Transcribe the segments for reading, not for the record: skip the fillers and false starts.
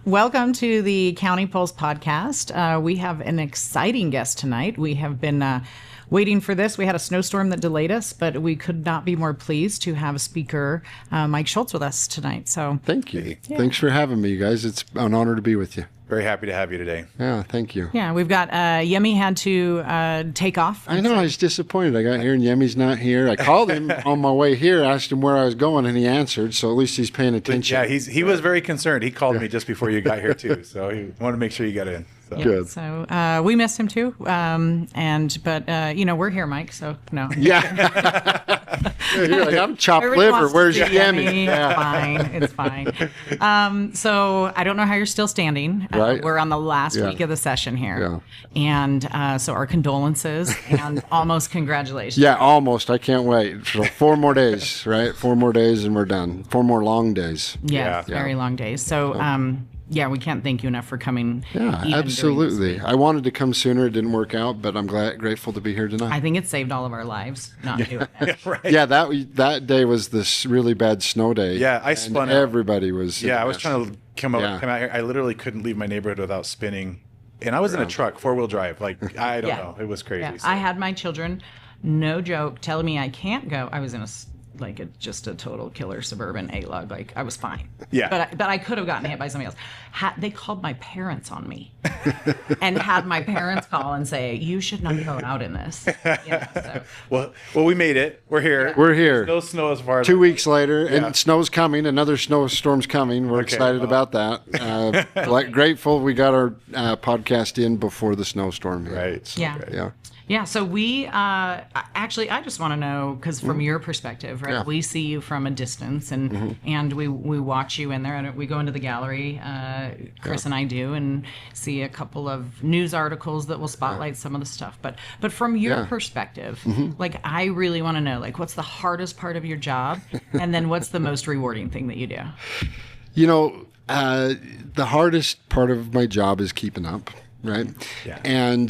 Welcome to the County Pulse podcast. We have an exciting guest tonight. We have been waiting for this. We had a snowstorm that delayed us, but we could not be more pleased to have Speaker Mike Shultz with us tonight. So thank you. Yeah. Thanks for having me, you guys. It's an honor to be with you. Very happy to have you today. Yeah, thank you. Yeah, we've got Yemi had to take off. I know, I was disappointed. I got here and Yemi's not here. I called him on my way here, asked him where I was going, and he answered, so at least he's paying attention. Yeah, he was very concerned. He called me just before you got here, too, so he wanted to make sure you got in. So. Yeah, good. So we missed him, too, but we're here, Mike, so no. Yeah. You're like, I'm chopped liver. Where's Yemi? Yeah. It's fine. So I don't know how you're still standing. Right. We're on the last week of the session here. Yeah. And so our condolences and almost congratulations. Yeah, almost. I can't wait. So 4 more days, right? 4 more days and we're done. 4 more long days. Yeah, very long days. So, we can't thank you enough for coming. Yeah, absolutely. I wanted to come sooner. It didn't work out, but I'm grateful to be here tonight. I think it saved all of our lives not doing it. Right. Yeah, that day was this really bad snow day. Yeah, I spun out. Everybody was. Yeah, I was trying to come out here. I literally couldn't leave my neighborhood without spinning. And I was in a truck, 4-wheel drive. Like, I don't know. It was crazy. Yeah. So. I had my children, no joke, telling me I can't go. I was in just a total killer Suburban A-Lug. Like, I was fine. Yeah. But I could have gotten hit by somebody else. They called my parents on me and had my parents call and say, you should not go out in this. So. Well, we made it. We're here. Yeah. We're here. No snow as far as 2 weeks later, and snow's coming. Another snowstorm's coming. We're excited about that. Grateful we got our podcast in before the snowstorm hit. Right. So, yeah, so we actually, I just want to know, because from your perspective, right, we see you from a distance, and we watch you in there, and we go into the gallery, Chris and I do, and see a couple of news articles that will spotlight some of the stuff. But from your perspective, like, I really want to know, like, what's the hardest part of your job, and then what's the most rewarding thing that you do? You know, the hardest part of my job is keeping up. Right. Yeah. And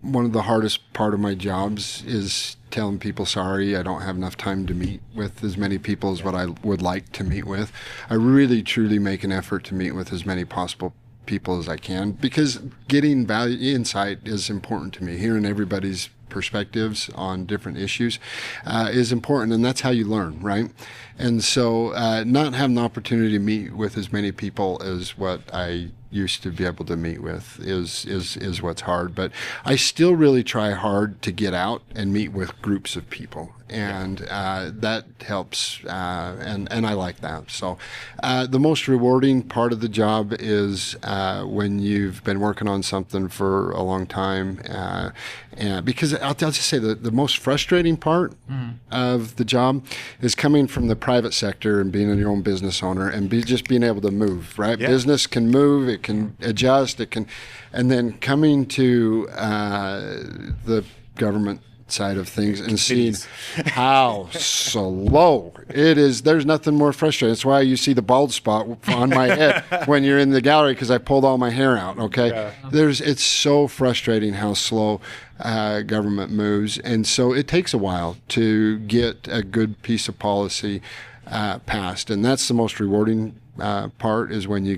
one of the hardest part of my jobs is telling people, sorry, I don't have enough time to meet with as many people as what I would like to meet with. I really, truly make an effort to meet with as many possible people as I can, because getting insight is important to me. Hearing everybody's perspectives on different issues is important, and that's how you learn, right? And so not having the opportunity to meet with as many people as what I used to be able to meet with is what's hard. But I still really try hard to get out and meet with groups of people, and that helps, and I like that. So the most rewarding part of the job is when you've been working on something for a long time, and because I'll just say the most frustrating part of the job is coming from the private sector and being your own business owner and just being able to move, right? Yeah. Business can move, it can adjust, and then coming to the government side of things and seeing how slow it is. There's nothing more frustrating. That's why you see the bald spot on my head when you're in the gallery, because I pulled all my hair out. Okay, it's so frustrating how slow government moves, and so it takes a while to get a good piece of policy passed, and that's the most rewarding part, is when you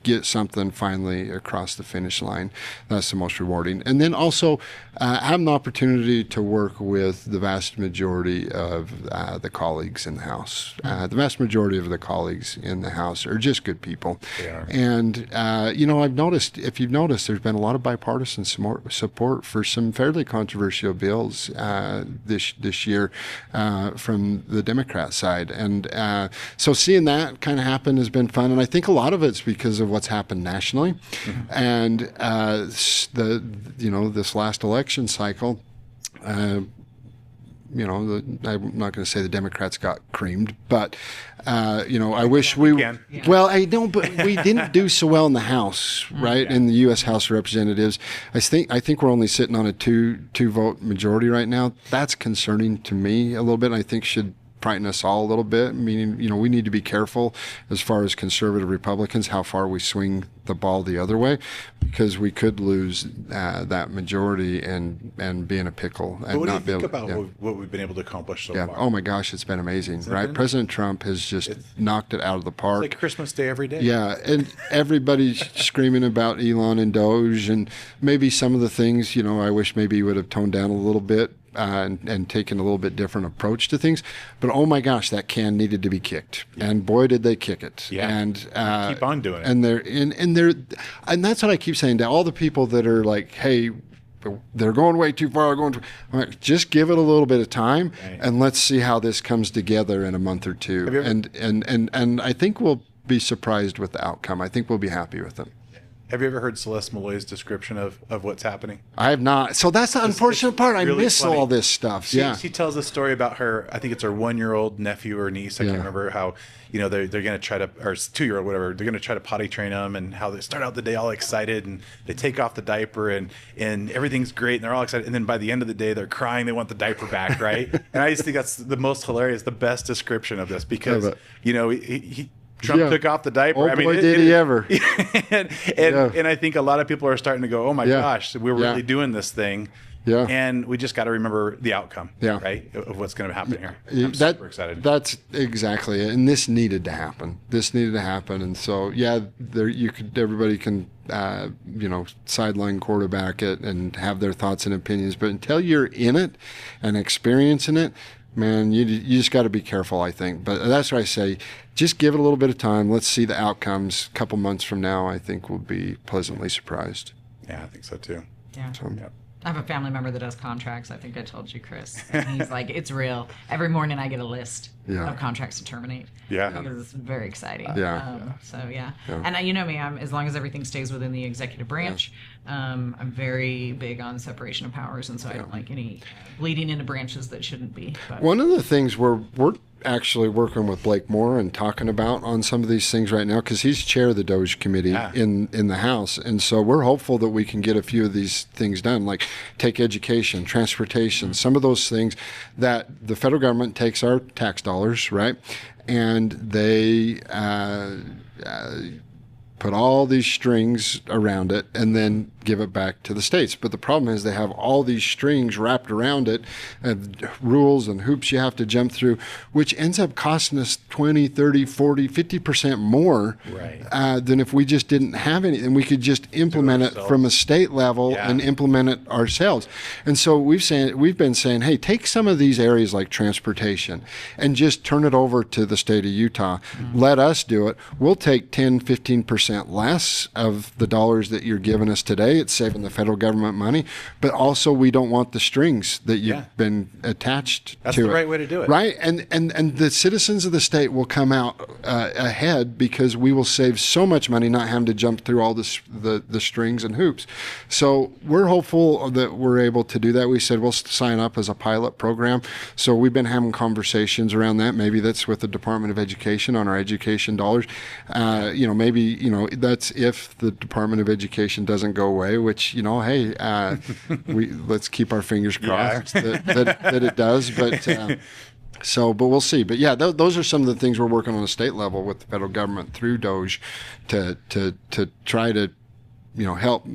get something finally across the finish line. That's the most rewarding. And then also having the opportunity to work with the vast majority of the colleagues in the House. The vast majority of the colleagues in the House are just good people. They are. And I've noticed, if you've noticed, there's been a lot of bipartisan support for some fairly controversial bills this year from the Democrat side. And so seeing that kind of happen has been fun, and I think a lot of it's because of what's happened nationally, and this last election cycle. I'm not going to say the Democrats got creamed, but I wish we. Well, I know, but we didn't do so well in the House, right? In the U.S. House of Representatives, I think we're only sitting on a two vote majority right now. That's concerning to me a little bit. I think should frighten us all a little bit, meaning, we need to be careful as far as conservative Republicans, how far we swing the ball the other way, because we could lose that majority and be in a pickle. And but what not do you think be able, about what we've been able to accomplish so far? Oh my gosh, it's been amazing, right? President Trump has just knocked it out of the park. It's like Christmas Day every day. Yeah, and everybody's screaming about Elon and Doge, and maybe some of the things, I wish maybe he would have toned down a little bit. And taken a little bit different approach to things, but oh my gosh, that can needed to be kicked, and boy did they kick it. Yeah, and keep on doing it. And that's what I keep saying to all the people that are like, hey, they're going way too far. Just give it a little bit of time, and let's see how this comes together in a month or two. And I think we'll be surprised with the outcome. I think we'll be happy with them. Have you ever heard Celeste Malloy's description of what's happening? I have not. So that's the unfortunate part. I really miss funny. all this stuff. She tells a story about her, I think it's her 1-year-old nephew or niece. I can't remember how, they're going to try to, or 2-year-old, whatever, they're going to try to potty train them, and how they start out the day all excited, and they take off the diaper and everything's great, and they're all excited. And then by the end of the day, they're crying. They want the diaper back, right? And I just think that's the most hilarious, the best description of this, because, Trump took off the diaper. Oh, boy, did he ever. And I think a lot of people are starting to go, oh my gosh, we're really doing this thing. Yeah. And we just got to remember the outcome, right, of what's going to happen here. I'm super excited. That's exactly it. And this needed to happen. And so, everybody can, sideline quarterback it and have their thoughts and opinions. But until you're in it and experiencing it, man, you just got to be careful, I think. But that's what I say. Just give it a little bit of time. Let's see the outcomes. A couple months from now, I think we'll be pleasantly surprised. Yeah, I think so too. Yeah. I have a family member that does contracts. I think I told you, Chris. And he's like, it's real. Every morning I get a list of contracts to terminate. Yeah. Because it's very exciting. And you know me, as long as everything stays within the executive branch, I'm very big on separation of powers. And so I don't like any bleeding into branches that shouldn't be. But. One of the things we're actually working with Blake Moore and talking about on some of these things right now, because he's chair of the Doge committee in the House, and so we're hopeful that we can get a few of these things done, like take education, transportation, some of those things that the federal government takes our tax dollars, right, and they put all these strings around it and then give it back to the states. But the problem is they have all these strings wrapped around it, and rules and hoops you have to jump through, which ends up costing us 20, 30, 40, 50% more than if we just didn't have any, and we could just implement it from a state level and implement it ourselves. And so we've been saying, hey, take some of these areas like transportation and just turn it over to the state of Utah. Let us do it. We'll take 10, 15% less of the dollars that you're giving us today. It's saving the federal government money, but also we don't want the strings that you've been attached to. That's the right way to do it. Right? And the citizens of the state will come out ahead, because we will save so much money not having to jump through all the strings and hoops. So we're hopeful that we're able to do that. We said we'll sign up as a pilot program. So we've been having conversations around that. Maybe that's with the Department of Education on our education dollars. That's if the Department of Education doesn't go away, which, hey, let's keep our fingers crossed that it does. But but we'll see. But those are some of the things we're working on a state level with the federal government through Doge to try to, help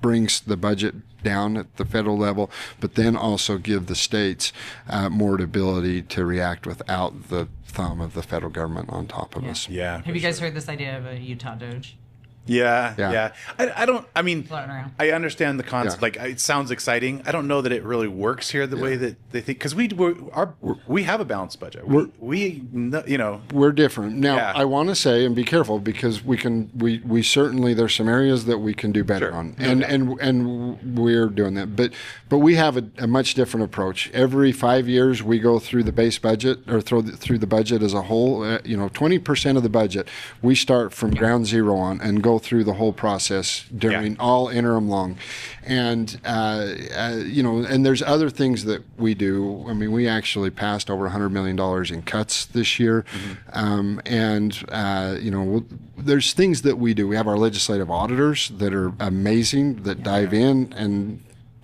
bring the budget down at the federal level, but then also give the states more ability to react without the thumb of the federal government on top of us. Yeah. Have you guys heard this idea of a Utah Doge? Yeah. I understand the concept. Yeah. Like, it sounds exciting. I don't know that it really works here the way that they think, because we have a balanced budget. We're different. Now, I want to say, and be careful, because we certainly, there's some areas that we can do better on, and we're doing that. But we have a much different approach. Every 5 years, we go through the base budget, or through the budget as a whole. 20% of the budget, we start from ground zero on and go through the whole process during all interim long. And, and there's other things that we do. I mean, we actually passed over $100 million in cuts this year. There's things that we do. We have our legislative auditors that are amazing, that dive in and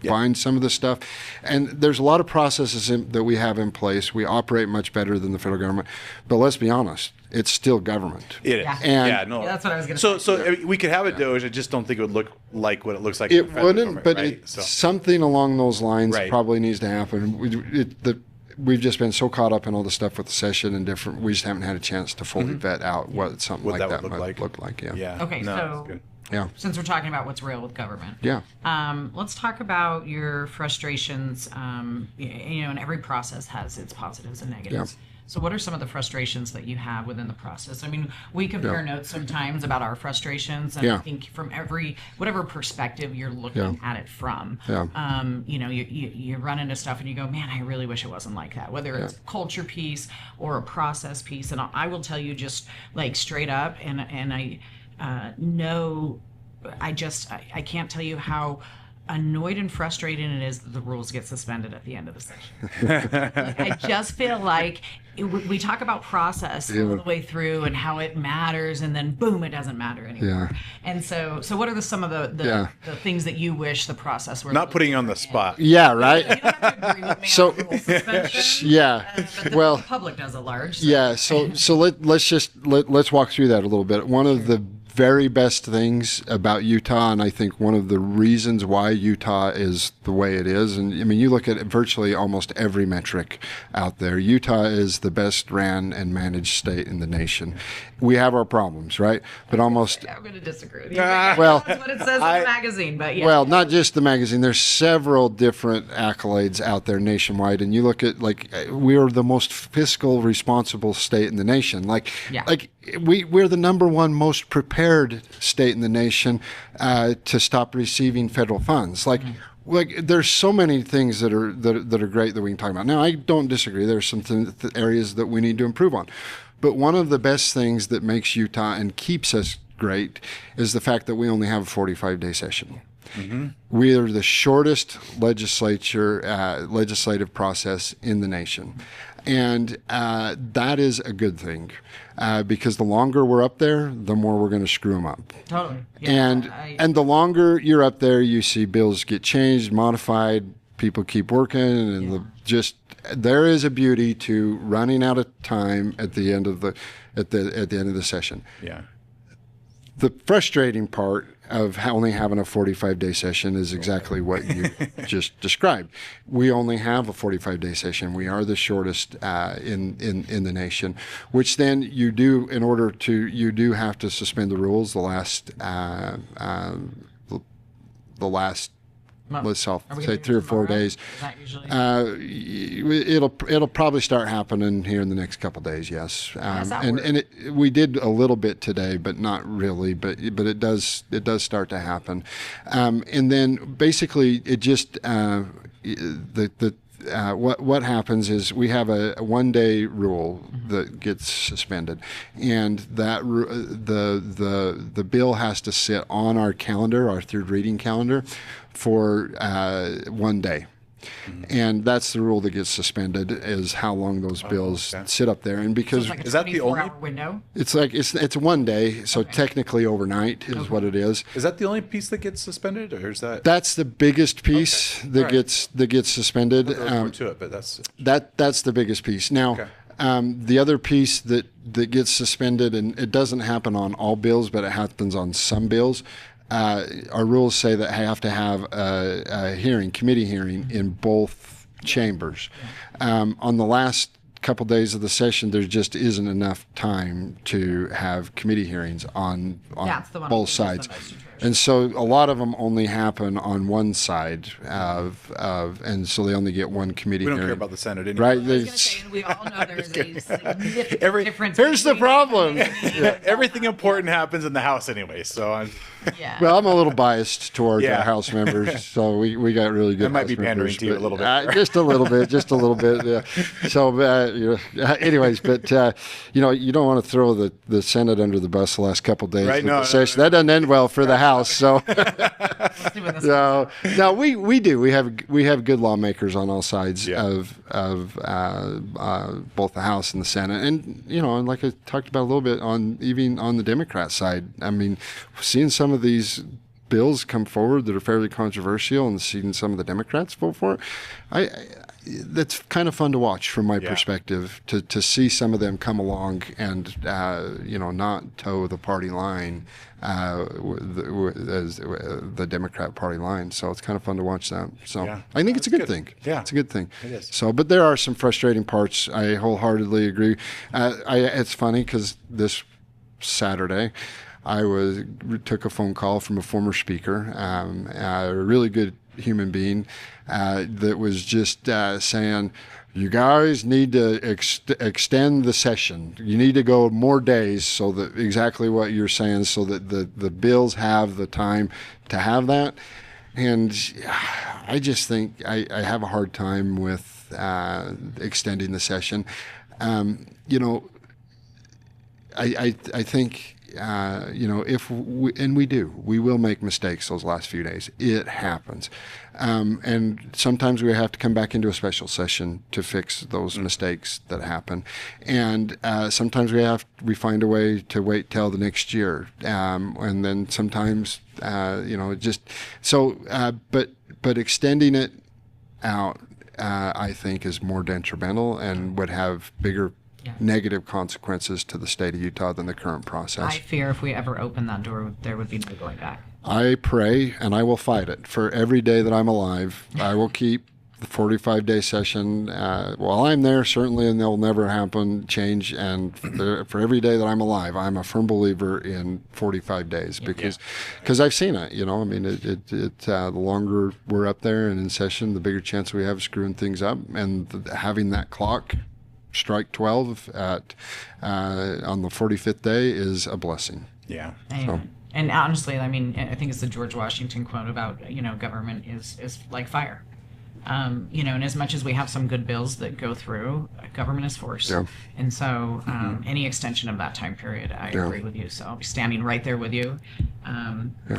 find some of the stuff. And there's a lot of processes that we have in place. We operate much better than the federal government. But let's be honest, it's still government. It is. Yeah. And That's what I was going to say. So we could have a Doge. I just don't think it would look like what it looks like. it wouldn't, but something along those lines Right. probably needs to happen. We've just been so caught up in all the stuff with the session and different. We just haven't had a chance to fully vet out what something What like that that would might look look like. Yeah. Yeah. Okay, No, so that's good. Yeah. since we're talking about what's real with government, Yeah. let's talk about your frustrations. And every process has its positives and negatives. Yeah. So what are some of the frustrations that you have within the process? I mean, we compare notes sometimes about our frustrations, and I think from whatever perspective you're looking at it from, you run into stuff and you go, man, I really wish it wasn't like that. Whether it's a culture piece or a process piece, and I will tell you just like straight up, and I know, I can't tell you how annoyed and frustrated it is that the rules get suspended at the end of the session. I just feel like we talk about process all the way through and how it matters, and then boom, it doesn't matter anymore. And so what are some of the things that you wish the process were? Not putting you on the spot. Yeah. Right. You don't have to agree with me So- on rule suspension. Yeah. But the public does at large. So. Yeah. So let's walk through that a little bit. One of the very best things about Utah, and I think one of the reasons why Utah is the way it is, and I mean, you look at virtually almost every metric out there, Utah is the best ran and managed state in the nation. We have our problems, right? But almost... I'm going to disagree with you. Well, That's what it says in the magazine, but yeah. Well, not just the magazine. There's several different accolades out there nationwide, and you look at we are the most fiscal responsible state in the nation. We're the number one most prepared state in the nation to stop receiving federal funds. There's so many things that are great that we can talk about. Now, I don't disagree. There's some areas that we need to improve on. But one of the best things that makes Utah and keeps us great is the fact that we only have a 45-day session. Mm-hmm. We are the shortest legislative process in the nation. And that is a good thing because the longer we're up there, the more we're going to screw them up. Totally. Yeah, and the longer you're up there, you see bills get changed, modified, people keep working, and there is a beauty to running out of time at the end of the session. Yeah. The frustrating part of only having a 45-day session is exactly what you just described. We only have a 45-day session. We are the shortest in the nation, which then you do have to suspend the rules the last let's say 3 or 4 days. Is that usually? It'll probably start happening here in the next couple of days. Yes, we did a little bit today, but not really. But it does start to happen, and then basically it just what happens is we have a 1-day rule that gets suspended, and that the bill has to sit on our calendar, our third reading calendar, for 1 day. And that's the rule that gets suspended, is how long those bills sit up there. And because So it's like a Is that the only- 24-hour window? it's 1 day, so technically overnight is what it is. Is that the only piece that gets suspended, or is that? That's the biggest piece that All right. gets suspended. There was more to it, but that's That's the biggest piece. Now, the other piece that gets suspended, and it doesn't happen on all bills, but it happens on some bills. Our rules say that I have to have a committee hearing in both chambers. On the last couple days of the session, there just isn't enough time to have committee hearings on That's the one both I'm sides. the most interested. And so a lot of them only happen on one side and so they only get one committee we don't hearing. care about the Senate anymore. Right? I was going to say, and we all know there's a significant difference. Here's the between- problem. Everything important happens in the House anyway, so Yeah. Well, I'm a little biased towards Yeah. our House members, so we got really good. That might House be pandering members, to you a but, little bit. just a little bit. Yeah. So, anyways, but you don't want to throw the Senate under the bus the last couple of days Right, of no, the no, session. no. That doesn't end well for the House. So, Let's see where this goes. no, we do. We have good lawmakers on all sides Yeah. of both the House and the Senate, and and like I talked about a little bit even on the Democrat side. I mean, seeing some of these bills come forward that are fairly controversial and seeing some of the Democrats vote for it, that's kind of fun to watch from my perspective, to see some of them come along and not toe the party line, the Democrat party line. So it's kind of fun to watch that. So I think it's a good thing. Yeah, it's a good thing. It is. So, but there are some frustrating parts. I wholeheartedly agree. It's funny because this Saturday, I took a phone call from a former speaker, a really good human being, that was just saying, you guys need to extend the session. You need to go more days, so that exactly what you're saying, so that the bills have the time to have that. And I just think I have a hard time with extending the session. I think, if we will make mistakes those last few days. It happens. And sometimes we have to come back into a special session to fix those mistakes that happen. And sometimes we find a way to wait till the next year. And then sometimes, but extending it out, I think, is more detrimental and would have bigger negative consequences to the state of Utah than the current process. I fear if we ever open that door, there would be no going back. I pray, and I will fight it. For every day that I'm alive, I will keep the 45-day session. While I'm there, certainly, and they'll never change. And for every day that I'm alive, I'm a firm believer in 45 days because I've seen it. The longer we're up there and in session, the bigger chance we have of screwing things up. And having that clock strike 12 on the 45th day is a blessing. Yeah. So. And honestly, I think it's the George Washington quote about, government is like fire. And as much as we have some good bills that go through, government is force. Yeah. And so any extension of that time period, I agree with you. So I'll be standing right there with you,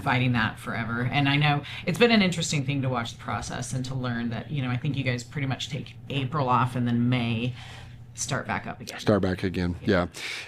fighting that forever. And I know it's been an interesting thing to watch the process and to learn that, I think you guys pretty much take April off and then May start back up again. Start back again, yeah.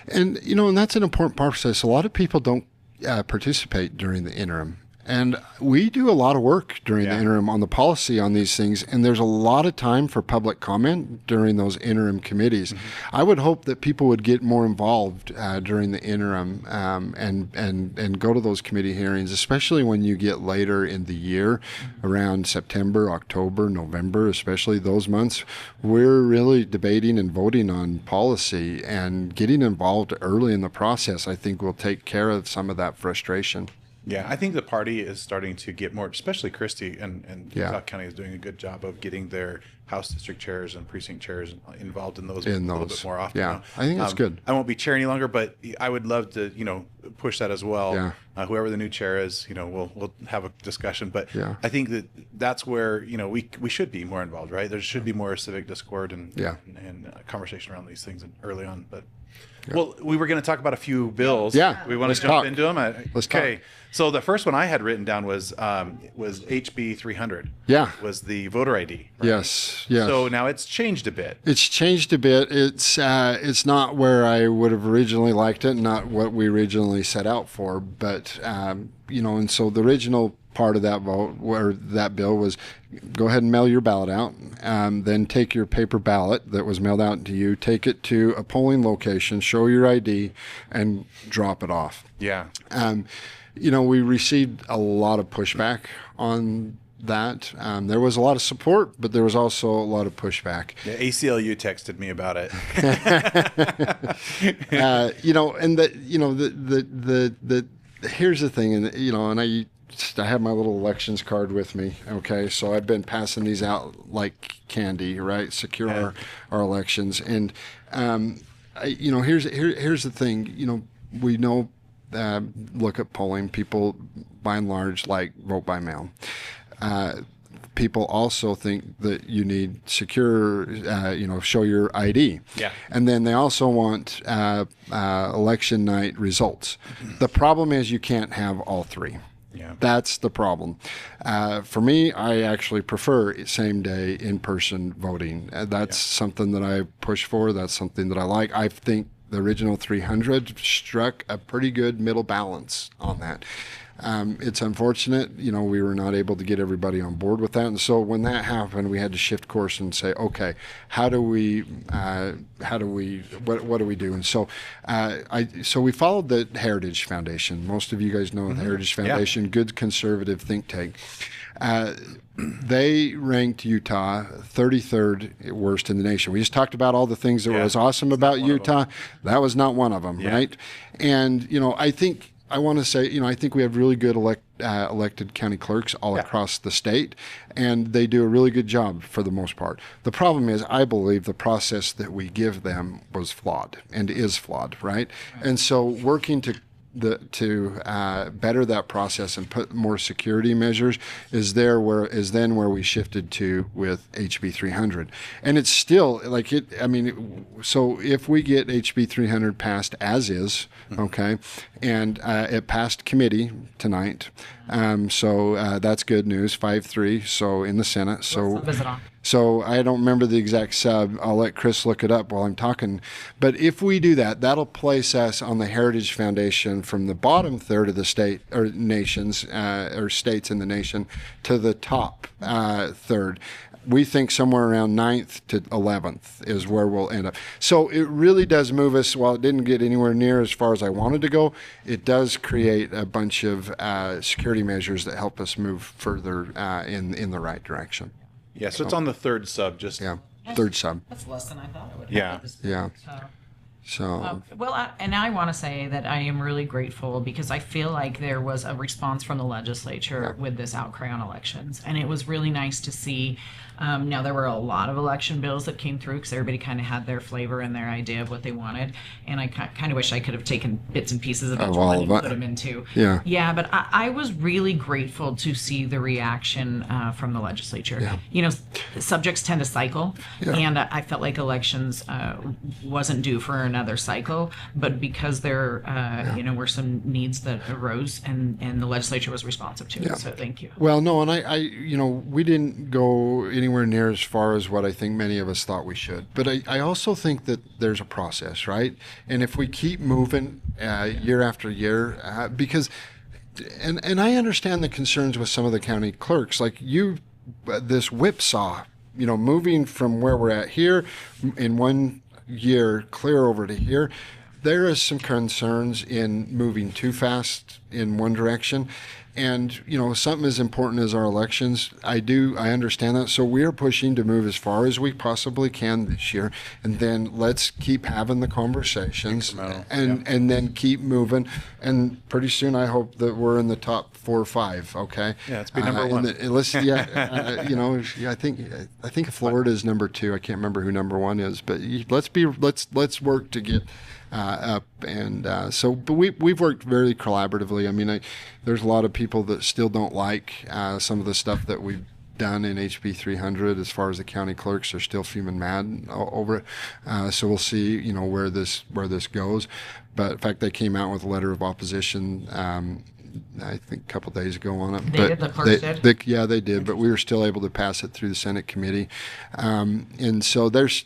And, and that's an important process. A lot of people don't participate during the interim. And we do a lot of work during the interim on the policy on these things, and there's a lot of time for public comment during those interim committees. Mm-hmm. I would hope that people would get more involved during the interim and go to those committee hearings, especially when you get later in the year, around September, October, November, especially those months. We're really debating and voting on policy, and getting involved early in the process, I think, will take care of some of that frustration. Yeah, I think the party is starting to get more, especially Christie and Utah County is doing a good job of getting their House district chairs and precinct chairs involved in those a little bit more often. Yeah, now. I think that's good. I won't be chair any longer, but I would love to, push that as well. Yeah. Whoever the new chair is, we'll have a discussion. But I think that's where, we should be more involved, right? There should be more civic discord and conversation around these things early on. But well, we were going to talk about a few bills. Yeah. We want to jump into them. Let's talk. So the first one I had written down was HB 300. Yeah. Was the voter ID. Right? Yes. Yes. So now it's changed a bit. It's changed a bit. It's not where I would have originally liked it, not what we originally set out for. But and so the original part of that vote, where that bill was, go ahead and mail your ballot out, then take your paper ballot that was mailed out to you, take it to a polling location, show your ID, and drop it off. Yeah. We received a lot of pushback on that. There was a lot of support, but there was also a lot of pushback. Yeah, ACLU texted me about it. Here's the thing, and I have my little elections card with me. Okay, so I've been passing these out like candy, right? Secure our elections, and here's the thing. We know. Look at polling. People, by and large, vote by mail. People also think that you need secure, show your ID. Yeah. And then they also want election night results. The problem is you can't have all three. Yeah. That's the problem. For me, I actually prefer same-day in-person voting. That's something that I push for. That's something that I like. I think the original 300 struck a pretty good middle balance on that. It's unfortunate, we were not able to get everybody on board with that. And so when that happened, we had to shift course and say, okay, what do we do? And so so we followed the Heritage Foundation. Most of you guys know the Heritage Foundation, good conservative think tank. They ranked Utah 33rd worst in the nation. We just talked about all the things that was awesome about Utah. That was not one of them, right? And, I think I want to say, I think we have really good elected county clerks all across the state, and they do a really good job for the most part. The problem is, I believe the process that we give them was flawed and is flawed, right? And so working to better that process and put more security measures is then where we shifted to with HB 300, and it's still like it. I mean, so if we get HB 300 passed as is, okay, and it passed committee tonight, so that's good news, 5-3. So in the Senate, So I don't remember the exact sub. I'll let Chris look it up while I'm talking. But if we do that, that'll place us on the Heritage Foundation from the bottom third of the state or nations or states in the nation to the top third. We think somewhere around 9th to 11th is where we'll end up. So it really does move us. While it didn't get anywhere near as far as I wanted to go, it does create a bunch of security measures that help us move further in the right direction. Yeah, so it's on the third sub, third sub. That's less than I thought it would. Yeah. So. And I want to say that I am really grateful because I feel like there was a response from the legislature with this outcry on elections, and it was really nice to see. Now there were a lot of election bills that came through because everybody kind of had their flavor and their idea of what they wanted, and I kind of wish I could have taken bits and pieces of each one and put them into. But I was really grateful to see the reaction from the legislature. Subjects tend to cycle, and I felt like elections wasn't due for another cycle, but because there were some needs that arose, and the legislature was responsive to it. So thank you. Well, no, and I we didn't go anywhere near as far as what I think many of us thought we should. But I also think that there's a process, right? And if we keep moving year after year, because, and I understand the concerns with some of the county clerks, like this whipsaw, moving from where we're at here in 1 year clear over to here. There is some concerns in moving too fast in one direction. And, something as important as our elections, I understand that. So we are pushing to move as far as we possibly can this year. And then let's keep having the conversations and then keep moving. And pretty soon I hope that we're in the top 4 or 5. Okay. Yeah, it's be number one. I think Florida is number 2. I can't remember who number 1 is, but let's work to get up. And but we've worked very collaboratively. I mean, there's a lot of people that still don't like some of the stuff that we've done in HB 300 as far as the county clerks are still fuming mad over it. So we'll see, where this goes. But in fact, they came out with a letter of opposition I think a couple days ago on it. They did, but we were still able to pass it through the Senate committee. And so there's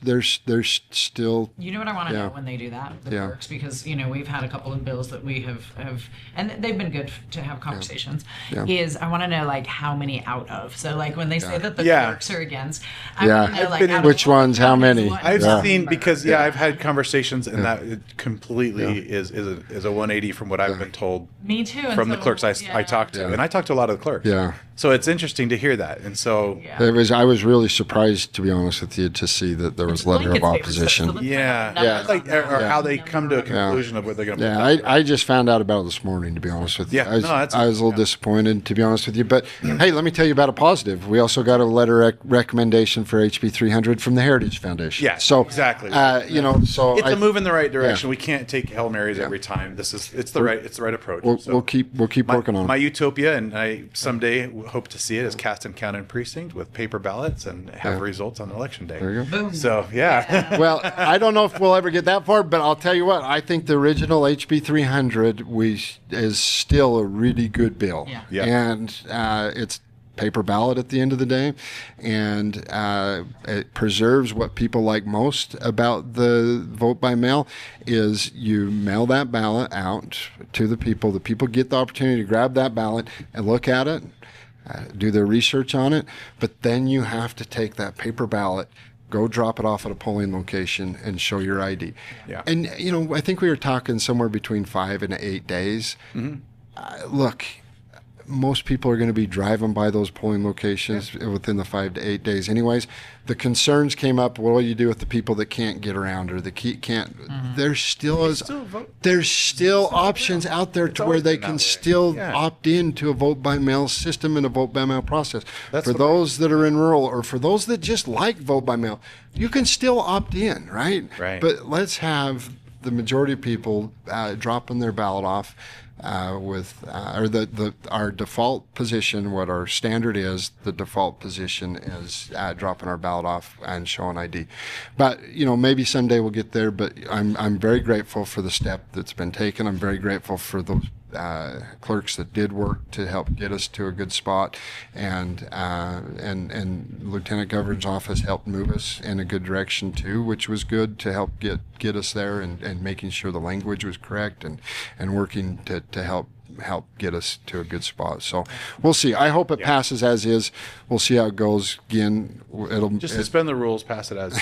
still. You know what I want to know when they do that, the clerks, because we've had a couple of bills that we have and they've been good to have conversations. Is I want to know like how many out of. So like when they say that the clerks are against, I want to know like which ones, how many. I've seen because I've had conversations and that it completely is a 180 from what I've been told. Me too. From the clerks I talked to, and I talked to a lot of the clerks. So it's interesting to hear that, and so I was really surprised, to be honest with you, to see that there was a letter of opposition. How they come to a conclusion of what they're going to. I just found out about it this morning, to be honest with you. I was a little disappointed, to be honest with you, but hey, let me tell you about a positive. We also got a letter recommendation for HB 300 from the Heritage Foundation. Yeah, so exactly. So it's a move in the right direction. We can't take Hail Marys every time. It's the right approach. We'll keep working on it. My utopia, and I someday hope to see it, is cast and counted precinct with paper ballots and have results on election day. There you go. Boom. So Well, I don't know if we'll ever get that far, but I'll tell you what. I think the original HB 300 is still a really good bill. Yeah. And it's paper ballot at the end of the day, and it preserves what people like most about the vote by mail is you mail that ballot out to the people. The people get the opportunity to grab that ballot and look at it, do their research on it, but then you have to take that paper ballot, go drop it off at a polling location and show your ID. Yeah. And, I think we were talking somewhere between 5 and 8 days. Look, most people are going to be driving by those polling locations within the 5 to 8 days anyways. The concerns came up, what do you do with the people that can't get around or can't? There's still options out there to where they can still opt in to a vote by mail system and a vote by mail process. For those that are in rural or for those that just like vote by mail, you can still opt in, right? But let's have the majority of people dropping their ballot off our default position, what our standard is, the default position is dropping our ballot off and showing ID. But maybe someday we'll get there. But I'm very grateful for the step that's been taken. I'm very grateful for those clerks that did work to help get us to a good spot, and Lieutenant Governor's office helped move us in a good direction too, which was good to help get us there and making sure the language was correct and working to help get us to a good spot. So we'll see. I hope it passes as is. We'll see how it goes. Again, suspend the rules, pass it as.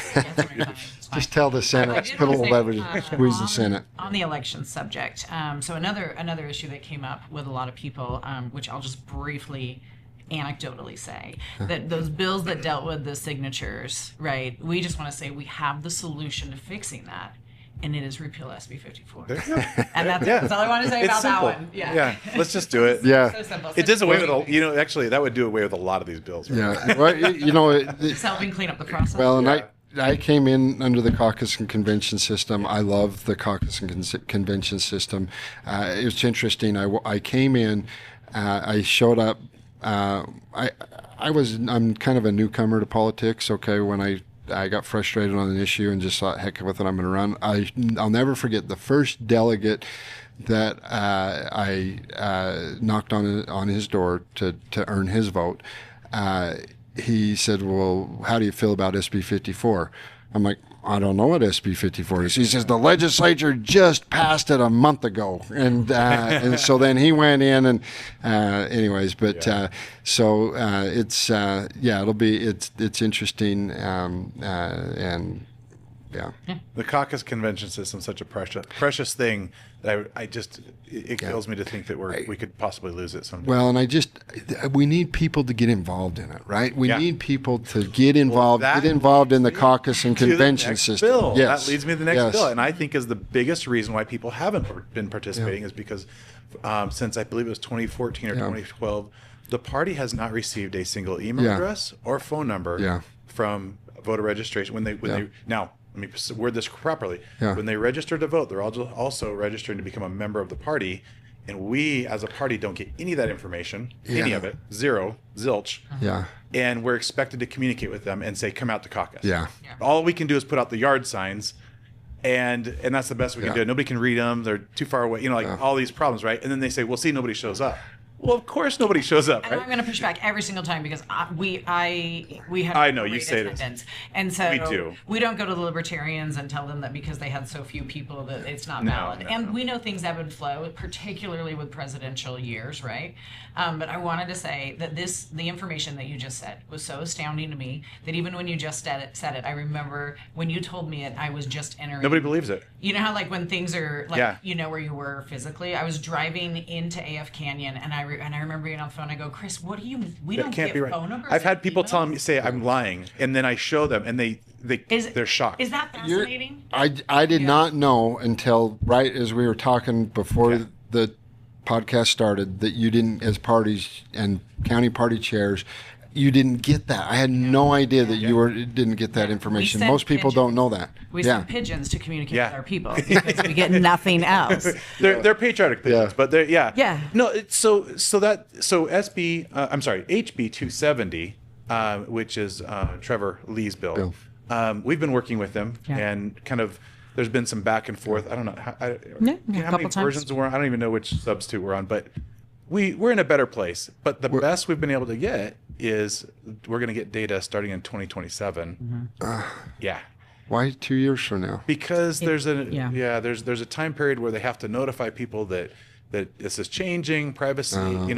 Just tell the Senate, put a little leverage, squeeze the Senate. On the election subject, so another issue that came up with a lot of people, which I'll just briefly anecdotally say, that those bills that dealt with the signatures, right, we just want to say we have the solution to fixing that. And it is repeal SB 54. And that's all I want to say about simple. that one. Yeah, let's just do it. So simple. It does away with actually that would do away with a lot of these bills. Right? Yeah, well, Just helping clean up the process. Well, and I came in under the caucus and convention system. I love the caucus and convention system. It was interesting. I came in, I showed up. I'm kind of a newcomer to politics. Okay, when I got frustrated on an issue and just thought, heck with it, I'm going to run. I'll never forget the first delegate that I knocked on his door to earn his vote. He said, well, how do you feel about SB 54? I'm like, I don't know what SB 54 is. He says, the legislature just passed it a month ago. And so then he went in and anyways, but it's it's interesting and the caucus convention system is such a precious thing that it kills me to think that we could possibly lose it someday. Well, and we need people to get involved in it, right? We need people to get involved, in the caucus and convention system. Bill. Yes. That leads me to the next bill, and I think is the biggest reason why people haven't been participating is because since I believe it was 2014 or 2012, the party has not received a single email address or phone number from voter registration when they now. Let me word this properly. When they register to vote, they're also registering to become a member of the party. And we, as a party, don't get any of that information, any of it, zero, zilch. And we're expected to communicate with them and say, come out to caucus. All we can do is put out the yard signs, and that's the best we can do. Nobody can read them. They're too far away. All these problems, right? And then they say, well, see, nobody shows up. Well, of course nobody shows up, and right? I'm going to push back every single time because we have. I know you say this, and so we do. We don't go to the libertarians and tell them that because they had so few people that it's not valid. And we know things ebb and flow, particularly with presidential years, right? But I wanted to say that the information that you just said was so astounding to me that even when you just said it, I remember when you told me it, I was just entering. Nobody believes it. You know how when things are where you were physically. I was driving into AF Canyon and I remember being on the phone. I go, Chris, what do you? We don't get phone numbers. I've had people say I'm lying, and then I show them, and they're shocked. Is that fascinating? I did not know until right as we were talking before the podcast started that you didn't, as parties and county party chairs, you didn't get that. I had no idea that you didn't get that information. Most people don't know that. We send pigeons to communicate with our people because we get nothing else. They're patriotic pigeons, but they're No, HB 270, which is Trevor Lee's bill. We've been working with them and kind of. There's been some back and forth. I don't know how many versions we're on. I don't even know which substitute we're on, but we're in a better place. But the best we've been able to get is we're going to get data starting in 2027. Yeah. Why 2 years from now? Because there's a time period where they have to notify people that this is changing, privacy,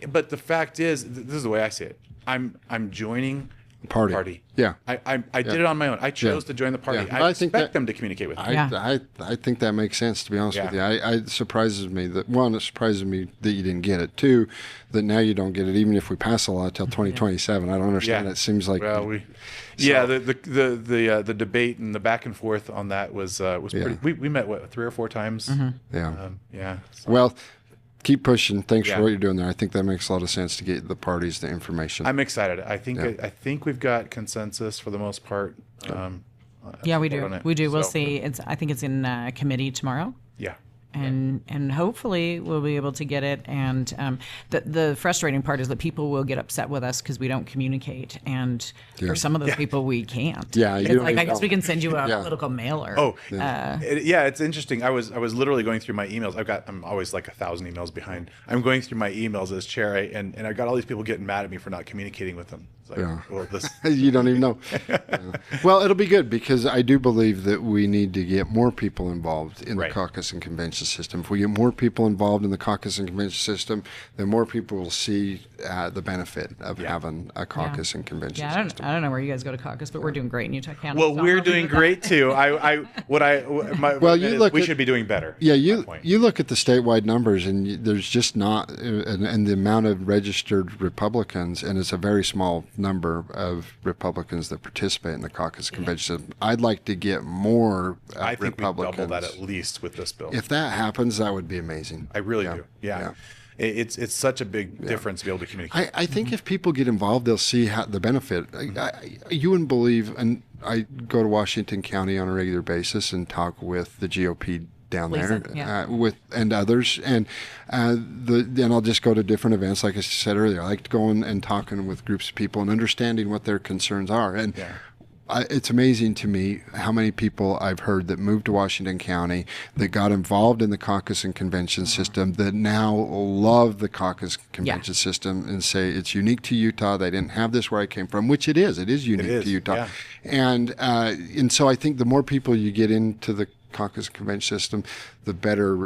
but the fact is, this is the way I see it. I'm joining the party. Yeah. I did it on my own. I chose to join the party. Yeah. I expect them to communicate with me. I think that makes sense, to be honest with you. It surprises me that, one, it surprises me that you didn't get it. Two, that now you don't get it, even if we pass a law till 2027. I don't understand. It seems like... Well, the debate and the back and forth on that was pretty... We met, 3 or 4 times? Yeah. Well... Keep pushing. Thanks for what you're doing there. I think that makes a lot of sense to get the parties the information. I'm excited. I think we've got consensus for the most part. We do. We do. We'll see. I think it's in committee tomorrow. Yeah. And hopefully we'll be able to get it. And the frustrating part is that people will get upset with us because we don't communicate. And for some of those people, we can't. Yeah, it's like, I guess we can send you a political mailer. It's interesting. I was literally going through my emails. I'm always like 1,000 emails behind. I'm going through my emails as chair, and I got all these people getting mad at me for not communicating with them. It's like, well, you don't even know. Well, it'll be good because I do believe that we need to get more people involved in the caucus and convention system. If we get more people involved in the caucus and convention system, then more people will see the benefit of having a caucus and convention system. I don't know where you guys go to caucus, but we're doing great in Utah County. Well, we're doing great too. We should be doing better. Yeah, you look at the statewide numbers, and there's just not, and the amount of registered Republicans, and it's a very small number of Republicans that participate in the caucus convention system. I'd like to get more I think Republicans. we double that at least with this bill. If that happens, that would be amazing. I really do. Yeah. It's such a big difference to be able to communicate. I think if people get involved, they'll see the benefit. You wouldn't believe, and I go to Washington County on a regular basis and talk with the GOP down there and others, and then I'll just go to different events. Like I said earlier, I like going and talking with groups of people and understanding what their concerns are. And it's amazing to me how many people I've heard that moved to Washington County, that got involved in the caucus and convention system, that now love the caucus convention system and say it's unique to Utah. They didn't have this where I came from, which it is. It is unique to Utah. And so I think the more people you get into the caucus convention system, the better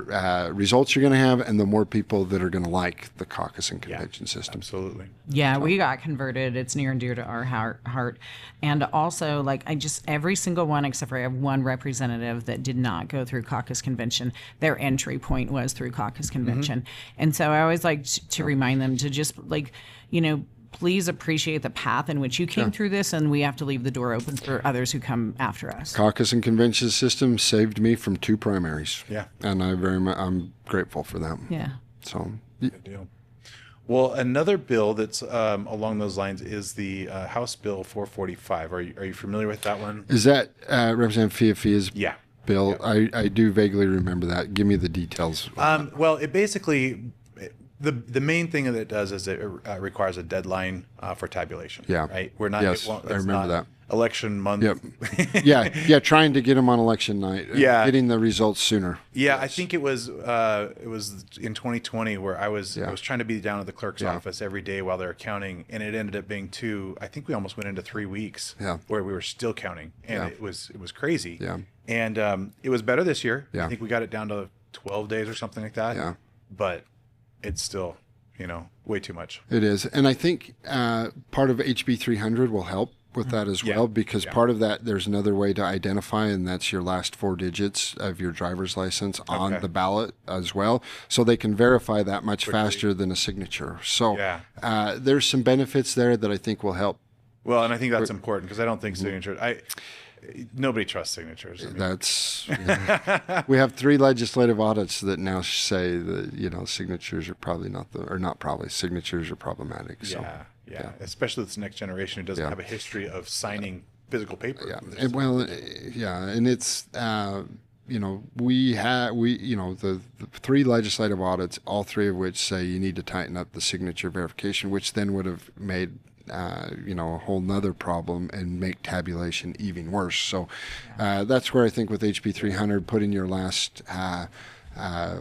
results you're going to have, and the more people that are going to like the caucus and convention system. Absolutely. Yeah, we got converted. It's near and dear to our heart. And also, every single one, except for I have one representative that did not go through caucus convention. Their entry point was through caucus convention. And so I always like to remind them to just, please appreciate the path in which you came through this, and we have to leave the door open for others who come after us. Caucus and convention system saved me from 2 primaries. Yeah. And I'm grateful for that. Yeah. So. Good deal. Well, another bill that's along those lines is the House Bill 445. Are you familiar with that one? Is that Representative Fiafia's bill? Yeah. I do vaguely remember that. Give me the details. Well, it basically... The main thing that it does is it requires a deadline for tabulation. Yeah. Right. We're not. Yes, I remember that. Election month. Yep. Trying to get them on election night. Getting the results sooner. Yeah, I think it was in 2020 where I was trying to be down at the clerk's office every day while they were counting, and it ended up being 2. I think we almost went into 3 weeks. Where we were still counting, and it was crazy. Yeah. And it was better this year. Yeah. I think we got it down to 12 days or something like that. Yeah. But it's still, way too much. It is. And I think part of HB 300 will help with that as well, because part of that, there's another way to identify, and that's your last 4 digits of your driver's license on the ballot as well. So they can verify that much faster than a signature. So there's some benefits there that I think will help. Well, and I think that's important because I don't think signatures... Nobody trusts signatures. That's we have 3 legislative audits that now say that signatures are probably signatures are problematic. So, yeah. Especially this next generation who doesn't have a history of signing physical paper. Yeah, and it's the 3 legislative audits, all 3 of which say you need to tighten up the signature verification, which then would have made a whole nother problem and make tabulation even worse. So that's where I think with HB 300, putting your last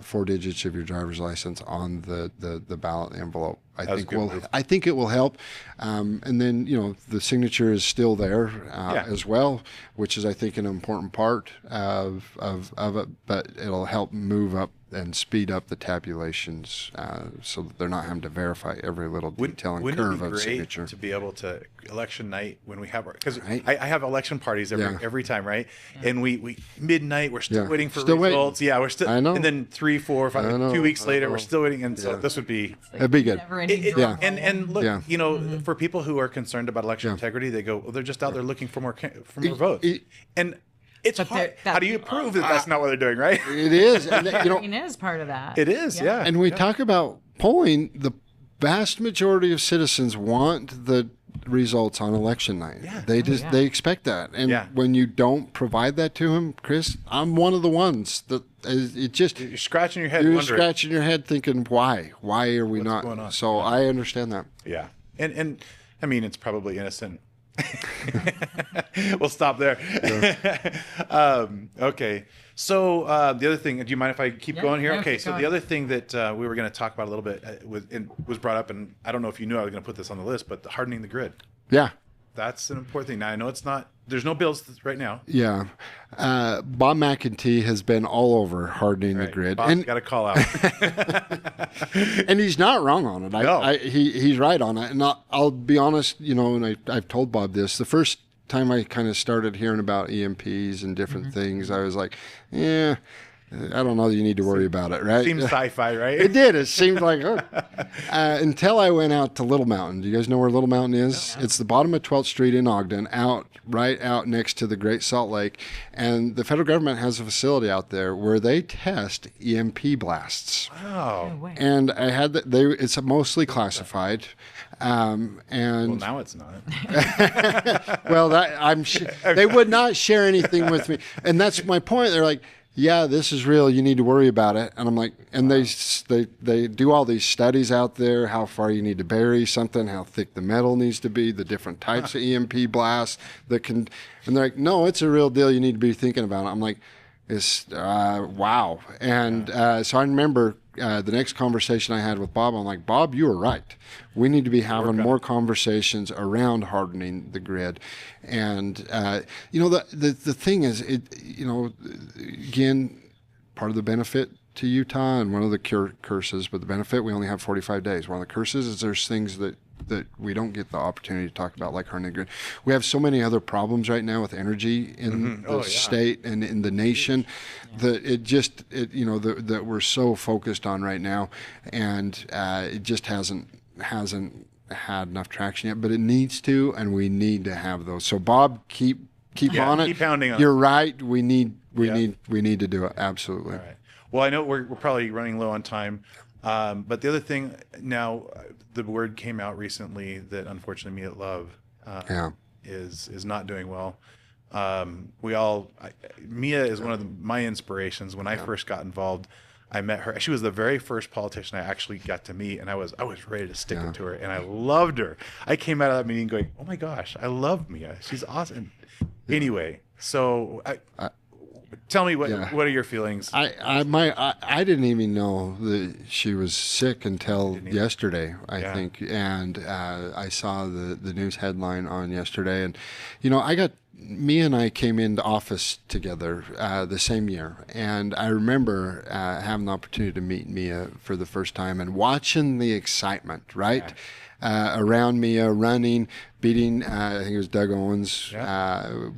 4 digits of your driver's license on the ballot envelope. I That was a think good will move. I think it will help, and then the signature is still there as well, which is I think an important part of it. But it'll help move up and speed up the tabulations, so that they're not having to verify every little detail and Wouldn't curve it be of great signature. to be able to election night when we have our, because Right. I have election parties every time, right? And we midnight we're still Yeah. waiting for Still waiting. results. Yeah, we're still. I know. And then 3, 4, 5, I know. 2 weeks later I we're know. still waiting. And so Yeah. this would be. It'd be good. Never-ending Yeah. drum roll. And look, Yeah. for people who are concerned about election Yeah. integrity, they go, well, they're just out there looking for more votes. and it's But hard. that- How do you prove that that's not what they're doing, right? It is, and Voting is part of that. It is, yeah. and we talk about polling. The vast majority of citizens want the results on election night. Yeah. They yeah. they expect that, and Yeah. when you don't provide that to them, Chris, I'm one of the ones that it just You're scratching your head you're wondering. scratching your head thinking why are we What's not? going on? So I understand that. Yeah. And I mean, it's probably innocent. We'll stop there. Okay. So the other thing, do you mind if I keep going here? no, Okay. keep So going. the other thing that we were going to talk about a little bit was brought up, and I don't know if you knew I was going to put this on the list, but hardening the grid. Yeah. That's an important thing. Now I know it's not. There's no bills right now. Yeah, Bob McEntee has been all over hardening the grid, Bob's got to call out. and he's not wrong on it. No. He's right on it. And I'll be honest, and I've told Bob this. The first time I kind of started hearing about EMPs and different things, I was like, yeah, I don't know that you need to worry about it, right? Seems sci-fi, right? It did. It seemed like, until I went out to Little Mountain. Do you guys know where Little Mountain is? It's the bottom of 12th Street in Ogden, right out next to the Great Salt Lake. And the federal government has a facility out there where they test EMP blasts. Wow. No way. And I had it's mostly classified. And Well, now it's not. well, they would not share anything with me, and that's my point. They're like, "Yeah, this is real. You need to worry about it." And I'm like, and they do all these studies out there, how far you need to bury something, how thick the metal needs to be, the different types of EMP blasts that can, and they're like, "No, it's a real deal. You need to be thinking about it." I'm like, "It's wow." And so I remember. The next conversation I had with Bob, I'm like, Bob, you were right. We need to be having more conversations around hardening the grid. And, the thing is, again, part of the benefit to Utah and one of the curses, but the benefit, we only have 45 days. One of the curses is there's things that we don't get the opportunity to talk about, like hardening the grid. We have so many other problems right now with energy in the state and in the nation that that we're so focused on right now, and it just hasn't had enough traction yet. But it needs to, and we need to have those. So Bob, keep on it. Keep pounding on it. You're right. We need to do it. Absolutely. All right. Well, I know we're probably running low on time, but the other thing now, the word came out recently that unfortunately Mia Love is not doing well. Mia is one of my inspirations. When I first got involved, I met her. She was the very first politician I actually got to meet, and I was ready to stick it to her, and I loved her. I came out of that meeting going, "Oh my gosh, I love Mia. She's awesome." Anyway, so tell me what are your feelings? I didn't even know that she was sick until yesterday, I think, and I saw the news headline on yesterday, and Mia and I came into office together the same year, and I remember having the opportunity to meet Mia for the first time and watching the excitement, right? Around Mia running, beating, I think it was Doug Owens,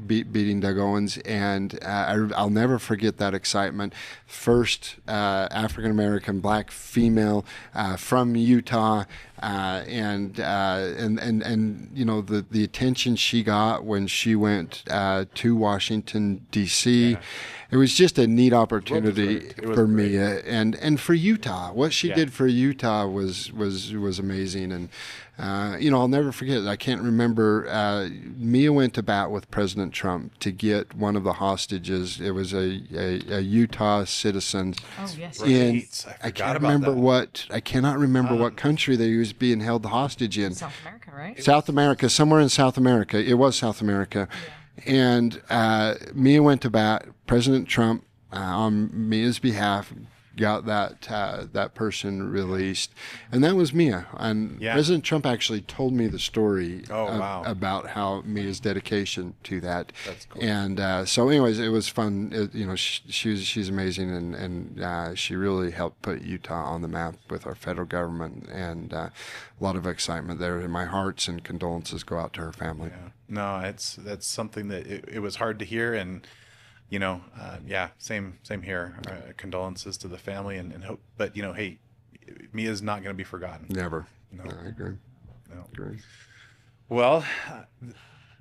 beating Doug Owens. And I'll never forget that excitement. First African-American black female from Utah. And the attention she got when she went to Washington, D.C., it was just a neat opportunity for Mia and for Utah. What she did for Utah was amazing. And I'll never forget it. I can't remember. Mia went to bat with President Trump to get one of the hostages. It was a Utah citizen. Oh yes. I cannot remember what country they was being held hostage in. South America, right? South America, somewhere in South America. It was South America. And Mia went to bat. President Trump, on Mia's behalf, got that person released, and that was Mia. And President Trump actually told me the story about how Mia's dedication to that. That's cool. And so, anyways, it was fun. She's amazing, and she really helped put Utah on the map with our federal government, and a lot of excitement there. And my hearts and condolences go out to her family. Yeah. No, that's something that it was hard to hear, and same here. Condolences to the family, and hope. But hey, Mia's not going to be forgotten. Never. No, I agree. No. Agree. What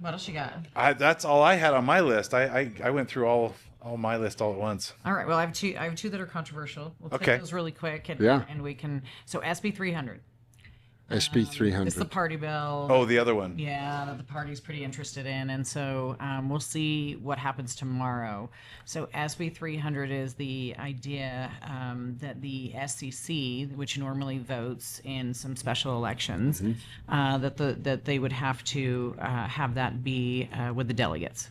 else you got? That's all I had on my list. I went through all my list all at once. All right. Well, I have two that are controversial. We'll take those really quick, and we can. So SB 300. SB 300. It's the party bill. Oh, the other one. Yeah, that the party's pretty interested in. And so we'll see what happens tomorrow. So SB 300 is the idea that the SEC, which normally votes in some special elections, that they would have to have that be with the delegates.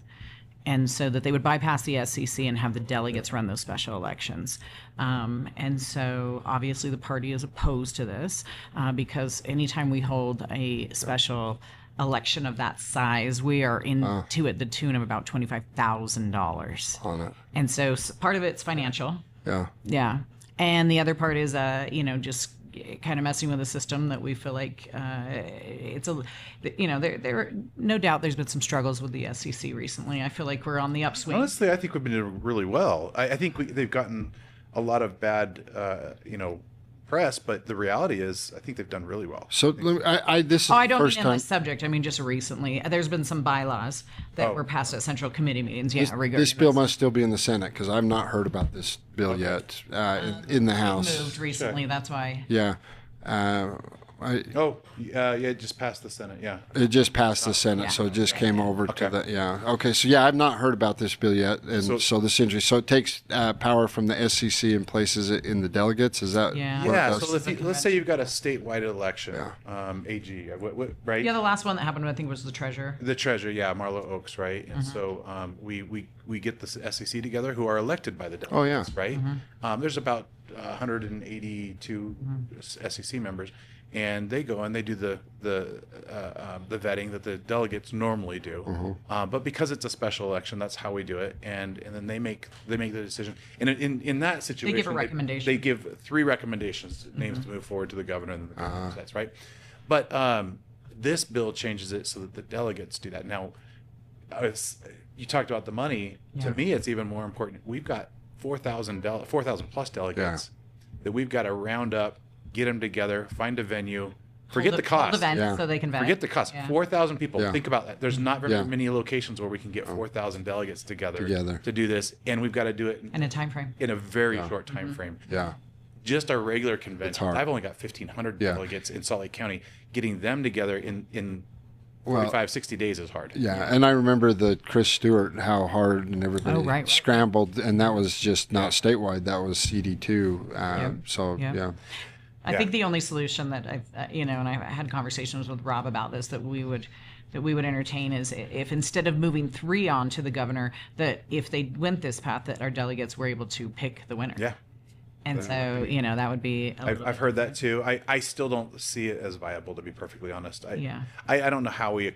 And so that they would bypass the SEC and have the delegates run those special elections. And so obviously the party is opposed to this because anytime we hold a special election of that size, we are into it the tune of about $25,000 on it. And so part of it's financial. Yeah. Yeah. And the other part is, just kind of messing with the system that we feel like there no doubt there's been some struggles with the SEC recently. I feel like we're on the upswing. Honestly, I think we've been doing really well. I think they've gotten a lot of bad press, but the reality is I think they've done really well. So this is I don't the first mean time. on this subject. I mean just recently. There's been some bylaws that were passed at Central Committee meetings. Regarding this bill must still be in the Senate because I've not heard about this bill yet in the House. Moved recently. That's why. Yeah. It just passed the Senate. Yeah. It just passed the Senate, so it just came over to the Okay, so I've not heard about this bill yet, and so this is interesting. So it takes power from the SEC and places it in the delegates. Is that what it does? So let's say you've got a statewide election, AG, right? Yeah, the last one that happened, I think, was the treasurer. The treasurer, Marlo Oaks, right? And so we get the SEC together, who are elected by the delegates, right? There's about 182 SEC members. And they go and they do the vetting that the delegates normally do, but because it's a special election, that's how we do it. And then they make the decision. And in that situation, they give a recommendation. They give 3 recommendations, names to move forward to the governor and the governor decides, right? But this bill changes it so that the delegates do that. Now, you talked about the money. To me, it's even more important. We've got 4,000 plus delegates that we've got to round up. Get them together, find a venue, forget the cost. So they can vet. Forget the cost. 4,000 people. Think about that. There's not very many locations where we can get 4,000 delegates together to do this, and we've got to do it in a time frame. In a very short time frame. Yeah. Just our regular convention. I've only got 1,500 delegates in Salt Lake County. Getting them together in 45, 60 days is hard. Yeah, and I remember the Chris Stewart, how hard and everybody scrambled, and that was just not statewide. That was CD2. I think the only solution that I've, and I've had conversations with Rob about this, that we would entertain is if instead of moving 3 on to the governor, that if they went this path, that our delegates were able to pick the winner. Yeah. And so, that would be. I've heard that too. I still don't see it as viable, to be perfectly honest. I don't know how we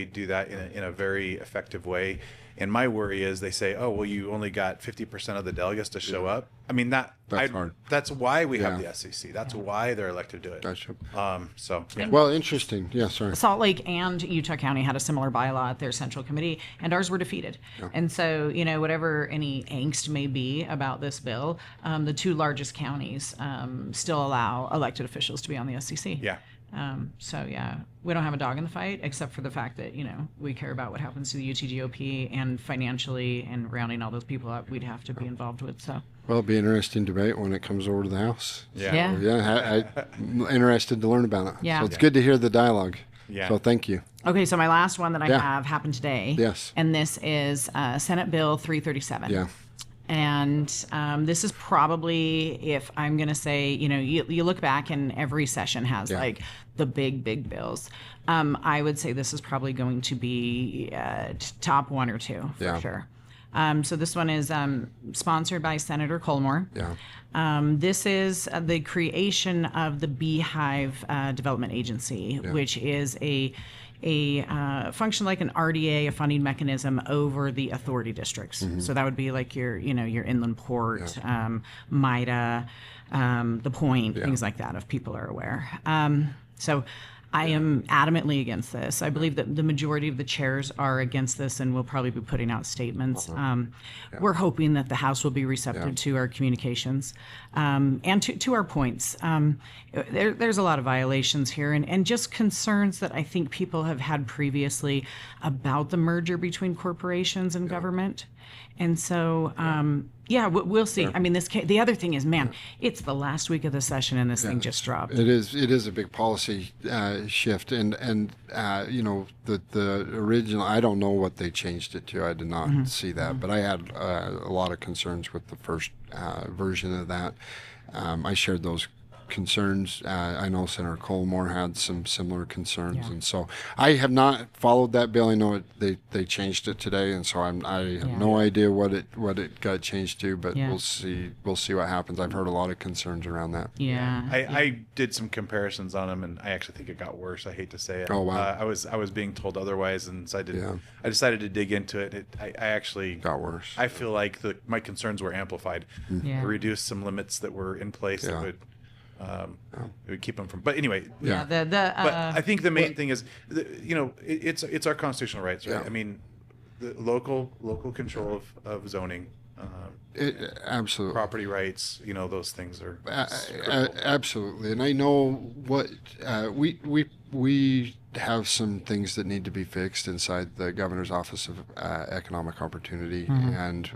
do that in a very effective way. And my worry is they say, oh, well, you only got 50% of the delegates to show up. I mean, that's hard. That's why we have the SEC. That's why they're elected to do it. Gotcha. Well, interesting. Yeah, sorry. Salt Lake and Utah County had a similar bylaw at their central committee, and ours were defeated. Yeah. And so, whatever any angst may be about this bill, the 2 largest counties still allow elected officials to be on the SEC. Yeah. We don't have a dog in the fight, except for the fact that, we care about what happens to the UTGOP, and financially and rounding all those people up, we'd have to be involved with. So. Well, it'll be an interesting debate when it comes over to the House. Yeah. I'm interested to learn about it. Yeah. So it's good to hear the dialogue. Yeah. So thank you. Okay, so my last one that I have happened today. Yes. And this is Senate Bill 337. Yeah. And this is probably, if I'm going to say, you look back and every session has like the big bills. I would say this is probably going to be top 1 or 2 for sure. So this one is sponsored by Senator Colmore. Yeah. This is the creation of the Beehive Development Agency, which is a function like an RDA, a funding mechanism over the authority districts. So that would be like your inland port, MIDA, the Point, things like that, if people are aware. So I am adamantly against this. I believe that the majority of the chairs are against this and will probably be putting out statements. We're hoping that the House will be receptive to our communications and to our points. There's a lot of violations here and just concerns that I think people have had previously about the merger between corporations and government. And so, we'll see. I mean, the other thing is, man, it's the last week of the session and this thing just dropped. It is a big policy shift, and the original. I don't know what they changed it to. I did not see that, but I had a lot of concerns with the first version of that. I shared those concerns. I know Senator Colmore had some similar concerns, and so I have not followed that bill. I know they changed it today, and so I have no idea what it got changed to, but we'll see what happens. I've heard a lot of concerns around that. I did some comparisons on them, and I actually think it got worse. I hate to say it. Oh wow! I was being told otherwise, and so I decided to dig into it. I actually got worse. I feel like my concerns were amplified. I reduced some limits that were in place that would. It would keep them from. But anyway, but I think the main thing is, it's our constitutional rights, right? I mean, the local control of zoning, absolutely, property rights, those things are absolutely. And I know what we have some things that need to be fixed inside the governor's office of economic opportunity, and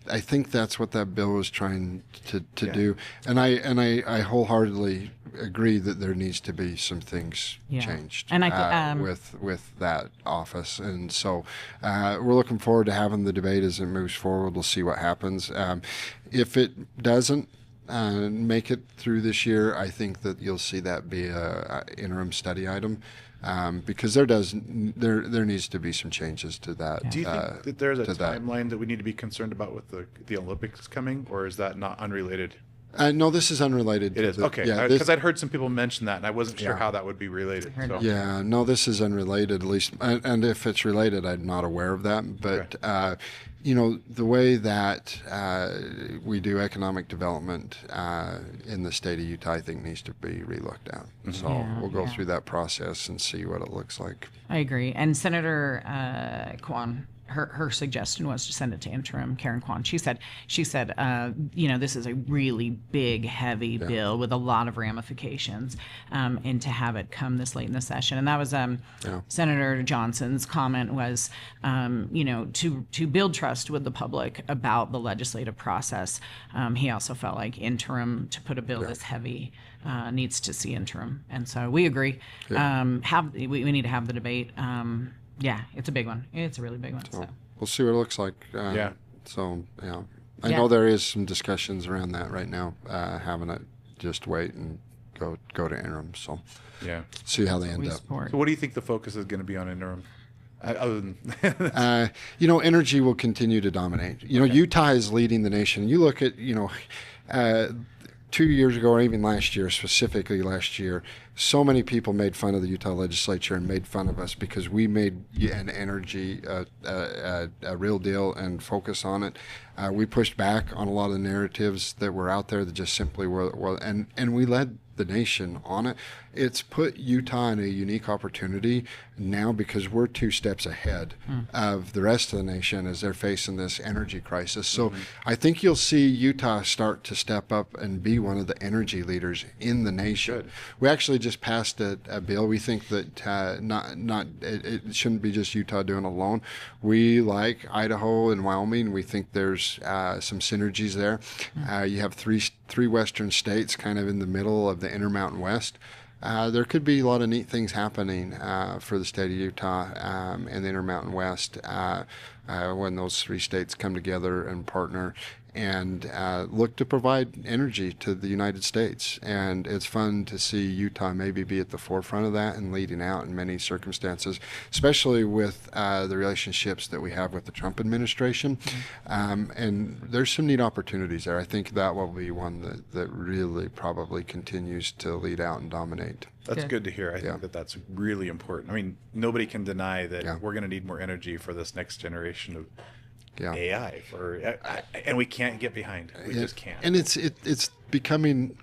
I think that's what that bill was trying to do, and I wholeheartedly agree that there needs to be some things changed and I with that office, and so we're looking forward to having the debate as it moves forward. We'll see what happens. If it doesn't make it through this year, I think that you'll see that be a interim study item. Because there needs to be some changes to that. Do you think that there's a timeline that we need to be concerned about with the Olympics coming, or is that not unrelated? No, this is unrelated. It is okay, because I'd heard some people mention that, and I wasn't sure how that would be related. So. Yeah, no, this is unrelated. At least, and if it's related, I'm not aware of that. But the way that we do economic development in the state of Utah, I think needs to be relooked at. So we'll go through that process and see what it looks like. I agree. And Senator Kwan, her suggestion was to send it to interim. Karen Kwan. She said, this is a really big, heavy bill with a lot of ramifications, and to have it come this late in the session. And that was Senator Johnson's comment was, to build trust with the public about the legislative process. He also felt like interim, to put a bill this heavy, needs to see interim. And so we agree. We need to have the debate. It's a big one. It's a really big one. So we'll see what it looks like. I know there is some discussions around that right now, having it just wait and go to interim. So see how they end up. So what do you think the focus is going to be on interim? Other than energy will continue to dominate. Utah is leading the nation. You look at 2 years ago, or even specifically last year, so many people made fun of the Utah legislature and made fun of us because we made an energy a real deal and focus on it. We pushed back on a lot of the narratives that were out there that just simply were and we led the nation on it. It's put Utah in a unique opportunity now because we're 2 steps ahead of the rest of the nation as they're facing this energy crisis. So I think you'll see Utah start to step up and be one of the energy leaders in the nation. Good. We actually just passed a bill. We think that it shouldn't be just Utah doing it alone. We, like Idaho and Wyoming, we think there's some synergies there. You have three western states kind of in the middle of the Intermountain West. There could be a lot of neat things happening for the state of Utah and the Intermountain West when those 3 states come together and partner and look to provide energy to the United States. And it's fun to see Utah maybe be at the forefront of that and leading out in many circumstances, especially with the relationships that we have with the Trump administration. And there's some neat opportunities there. I think that will be one that really probably continues to lead out and dominate. That's good to hear. I think that's really important. I mean, nobody can deny that we're going to need more energy for this next generation of AI, and we can't get behind. We just can't. And it's becoming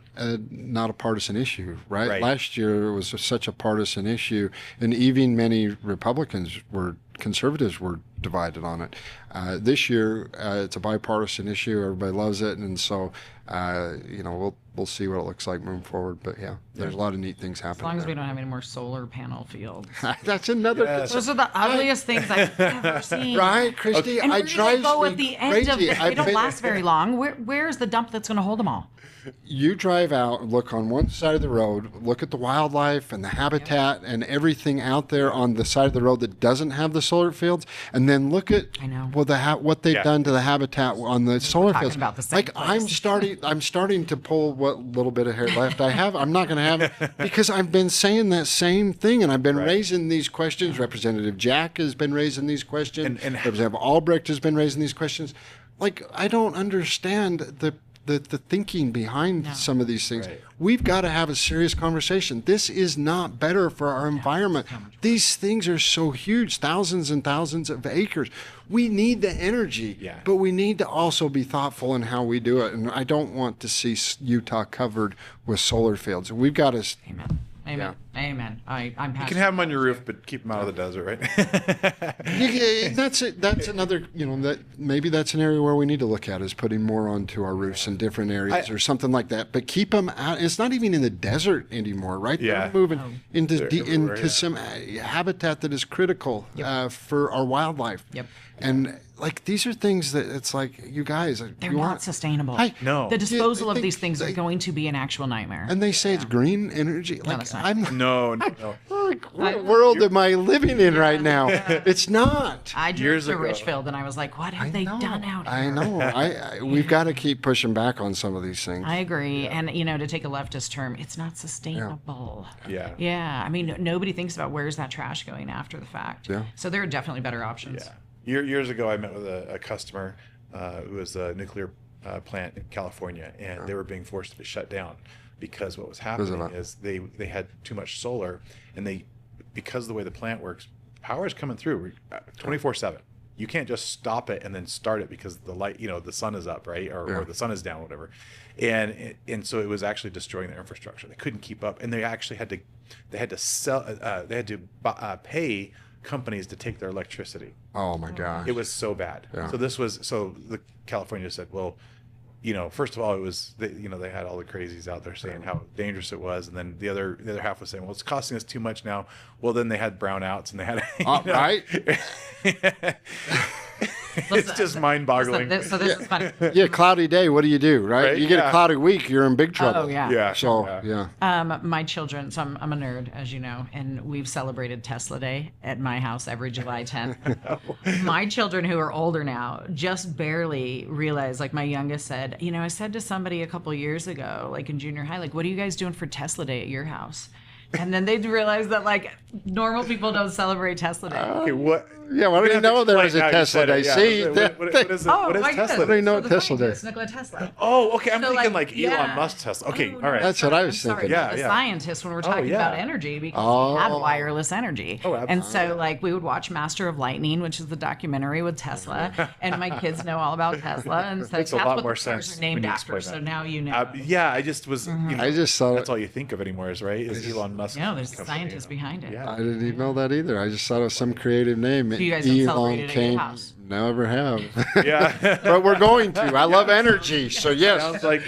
not a partisan issue, right? Last year it was such a partisan issue, and even many conservatives were divided on it. This year it's a bipartisan issue. Everybody loves it, and so we'll see what it looks like moving forward. But there's a lot of neat things happening. As long as we don't have any more solar panel fields. That's another. Those are the ugliest things I've ever seen. Right, Christy? And where do they go at the end of it? They don't last very long. Where's the dump that's going to hold them all? You drive out, look on one side of the road, look at the wildlife and the habitat and everything out there on the side of the road that doesn't have the solar fields, and then look at what they've done to the habitat on the solar fields. About the same place. I'm starting to pull what little bit of hair left I have. I'm not going to have it because I've been saying that same thing, and I've been raising these questions. Representative Jack has been raising these questions. And Representative Albrecht has been raising these questions. Like, I don't understand the thinking behind some of these things. We've got to have a serious conversation. This is not better for our environment. These things are so huge, thousands and thousands of acres. We need the energy, but we need to also be thoughtful in how we do it. And I don't want to see Utah covered with solar fields. We've got to... Amen. I'm passionate. You can have them on your roof, but keep them out of the desert, right? That's it. That's another, maybe that's an area where we need to look at is putting more onto our roofs in different areas or something like that. But keep them out. It's not even in the desert anymore, right? Yeah. They're moving into some habitat that is critical for our wildlife. Yep. And these are things that it's like, you guys, they're not sustainable. No. The disposal of these things are going to be an actual nightmare. And they say it's green energy. No. What world am I living in right now? It's not. I drove to Richfield and I was like, what have they done out here? I know. We've got to keep pushing back on some of these things. I agree. And, to take a leftist term, it's not sustainable. Yeah. Yeah. I mean, nobody thinks about where's that trash going after the fact. Yeah. So there are definitely better options. Yeah. Years ago, I met with a customer who was a nuclear plant in California, and they were being forced to shut down because what was happening is they had too much solar, and because of the way the plant works, power is coming through 24/7. You can't just stop it and then start it because the light, the sun is up, right, or the sun is down, whatever, and so it was actually destroying their infrastructure. They couldn't keep up, and they actually had to pay companies to take their electricity. Oh my gosh. It was so bad. Yeah. So the California said, well, first of all, it was they had all the crazies out there saying how dangerous it was, and then the other half was saying, well, it's costing us too much now. Well, then they had brownouts and they had right. It's just mind-boggling. So this is fun. Yeah, cloudy day. What do you do, right? You get a cloudy week, you're in big trouble. Oh yeah. Yeah. So my children. So I'm a nerd, as you know, and we've celebrated Tesla Day at my house every July 10th. My children, who are older now, just barely realize. Like my youngest said, I said to somebody a couple years ago, like in junior high, like, what are you guys doing for Tesla Day at your house? And then they'd realize that normal people don't celebrate Tesla Day. Okay, what? Yeah, why do you know there was a Tesla Day? See, what is Tesla Day? Know Tesla Day. Nikola Tesla. Oh, okay. I'm thinking Elon Musk Tesla. Okay, all right. That's what I was thinking. The scientists when we're talking about energy, because we had wireless energy. Oh, absolutely. And so we would watch Master of Lightning, which is the documentary with Tesla, and my kids know all about Tesla, and so makes a lot more sense are named after. So now you know. I just was. I just saw that's all you think of anymore, is right? Is Elon Musk? Yeah, there's scientists behind it. Yeah. I didn't even know that either. I just thought it was some creative name. So you guys don't celebrate it at your house? Never have. Yeah. But we're going to. I love energy, so yes. Sounds like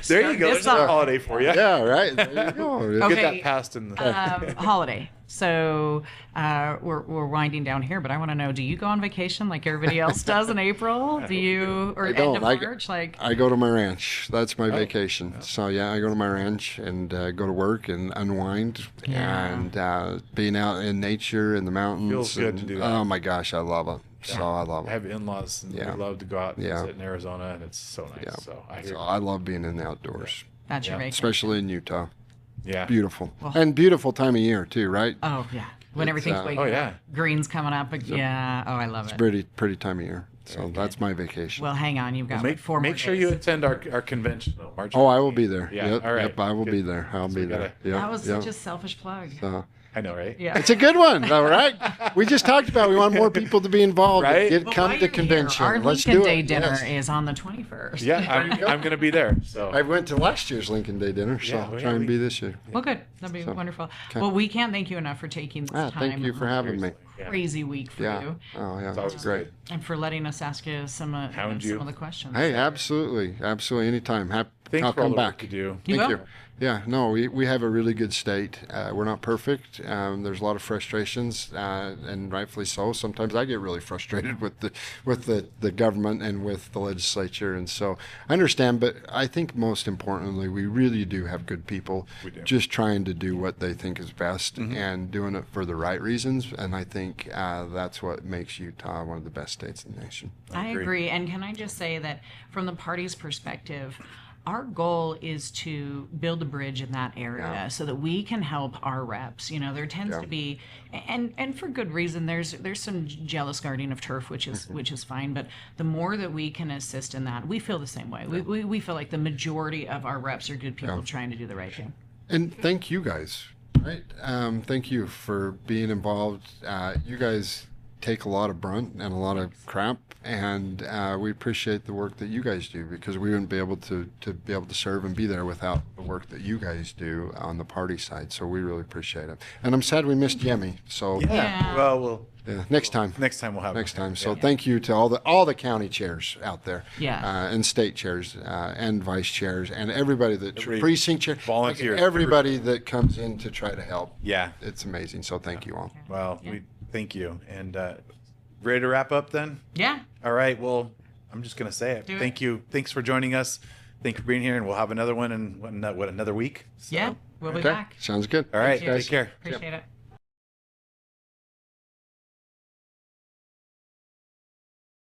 there you go. There's a holiday for you. Yeah, right. There you go. Okay. Get that passed in the holiday. So we're winding down here, but I want to know: do you go on vacation like everybody else does in April? Do you or I end don't. of March? Like I go to my ranch. That's my vacation. So yeah, I go to my ranch and go to work and unwind and being out in nature in the mountains. Feels good to do that. Oh my gosh, I love it. So I love I it. have in-laws and we love to go out and visit in Arizona, and it's so nice. Yeah. So I hear So I love being in the outdoors, that's your vacation. especially in Utah. yeah. Beautiful and beautiful time of year too, right? Oh yeah, when everything's waking up, green's coming up. Yeah. Oh, I love it. Pretty time of year. So that's my vacation. Well, hang on, you've got Make 4 more make sure days. you attend our convention though, March. Oh, I will be there. Yeah, Yep, all right. yep, I will Good. be there. I'll be there. Yep, That was yep. such a selfish plug. I know, right? Yeah. It's a good one, all right? We just talked about we want more people to be involved. Right? But Come while to you're convention. here, our Let's Lincoln do Day it. dinner Yes. is on the 21st. Yeah, I'm going to be there. So I went to last year's Lincoln Day dinner, so I'll try and be this year. Well, good. That'd be wonderful. Well, we can't thank you enough for taking this time. Thank you for having me. Crazy week for Yeah. you, Oh, yeah. always That's great. good. and for letting us ask you some of the questions. Hey, absolutely. Absolutely. Anytime. Thanks I'll for all come the work back. you do. You Thank will? you. Yeah, no, we have a really good state. We're not perfect. There's a lot of frustrations, and rightfully so. Sometimes I get really frustrated with the government and with the legislature, and so I understand. But I think most importantly, we really do have good people, just trying to do what they think is best and doing it for the right reasons. And I think that's what makes Utah one of the best states in the nation. I agree. And can I just say that from the party's perspective, our goal is to build a bridge in that area so that we can help our reps. You know, there tends to be, and for good reason, there's some jealous guarding of turf, which is fine. But the more that we can assist in that, we feel the same way. We feel like the majority of our reps are good people trying to do the right thing. And thank you guys. Right. Thank you for being involved. You guys take a lot of brunt and a lot of crap, and we appreciate the work that you guys do, because we wouldn't be able to serve and be there without the work that you guys do on the party side. So we really appreciate it. And I'm sad we missed Yemi. So Yeah. Well, next time. next time we'll have Next time. So thank you to all the county chairs out there, Yeah. and state chairs, and vice chairs, and everybody that precinct chair, volunteers, everybody that comes in to try to help. Yeah. It's amazing. So thank you all. Well, we thank you. And ready to wrap up then? Yeah. All right. Well, I'm just gonna say it. Do it. Thank you. Thanks for joining us. Thank you for being here, and we'll have another one in another week. So, Yeah. We'll be Okay. back. Sounds good. All right. Thank you. Take care. Appreciate it.